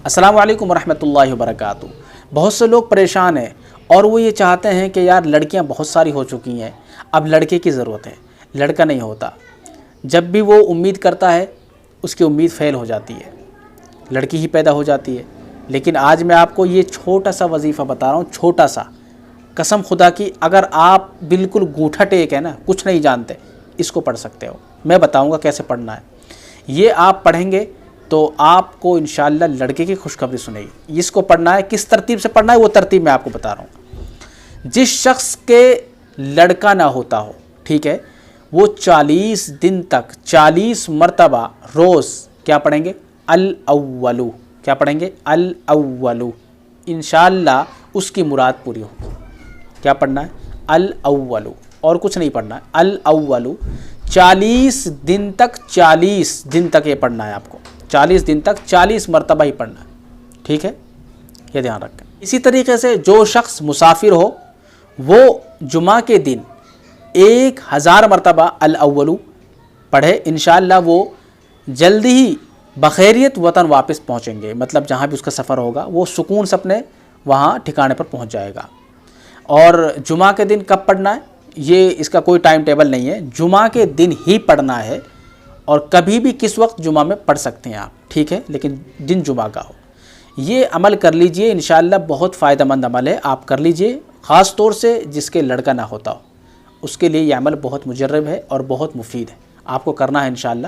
السلام علیکم ورحمۃ اللہ وبرکاتہ۔ بہت سے لوگ پریشان ہیں اور وہ یہ چاہتے ہیں کہ یار لڑکیاں بہت ساری ہو چکی ہیں، اب لڑکے کی ضرورت ہے، لڑکا نہیں ہوتا۔ جب بھی وہ امید کرتا ہے اس کی امید فیل ہو جاتی ہے، لڑکی ہی پیدا ہو جاتی ہے۔ لیکن آج میں آپ کو یہ چھوٹا سا وظیفہ بتا رہا ہوں، چھوٹا سا، قسم خدا کی اگر آپ بالکل گوٹھا ٹیک ہے نا، کچھ نہیں جانتے، اس کو پڑھ سکتے ہو۔ میں بتاؤں گا کیسے پڑھنا ہے۔ یہ آپ پڑھیں گے تو آپ کو انشاءاللہ لڑکے کی خوشخبری سنے گی۔ اس کو پڑھنا ہے، کس ترتیب سے پڑھنا ہے وہ ترتیب میں آپ کو بتا رہا ہوں۔ جس شخص کے لڑکا نہ ہوتا ہو، ٹھیک ہے، وہ 40 دن تک 40 مرتبہ روز کیا پڑھیں گے؟ الاولو۔ کیا پڑھیں گے؟ الاولو۔ انشاءاللہ اس کی مراد پوری ہوگی۔ کیا پڑھنا ہے؟ الاولو، اور کچھ نہیں پڑھنا ہے۔ الاولو 40 دن تک، 40 دن تک یہ پڑھنا ہے آپ کو، 40 دن تک 40 مرتبہ ہی پڑھنا ہے، ٹھیک ہے، یہ دھیان رکھیں۔ اسی طریقے سے جو شخص مسافر ہو وہ جمعہ کے دن 1000 مرتبہ الاولو پڑھے، انشاءاللہ وہ جلدی ہی بخیریت وطن واپس پہنچیں گے، مطلب جہاں بھی اس کا سفر ہوگا وہ سکون سے اپنے وہاں ٹھکانے پر پہنچ جائے گا۔ اور جمعہ کے دن کب پڑھنا ہے؟ یہ اس کا کوئی ٹائم ٹیبل نہیں ہے، جمعہ کے دن ہی پڑھنا ہے، اور کبھی بھی کس وقت جمعہ میں پڑھ سکتے ہیں آپ، ٹھیک ہے، لیکن دن جمعہ کا ہو۔ یہ عمل کر لیجئے، انشاءاللہ بہت فائدہ مند عمل ہے، آپ کر لیجئے، خاص طور سے جس کے لڑکا نہ ہوتا ہو، اس کے لیے یہ عمل بہت مجرب ہے اور بہت مفید ہے، آپ کو کرنا ہے انشاءاللہ۔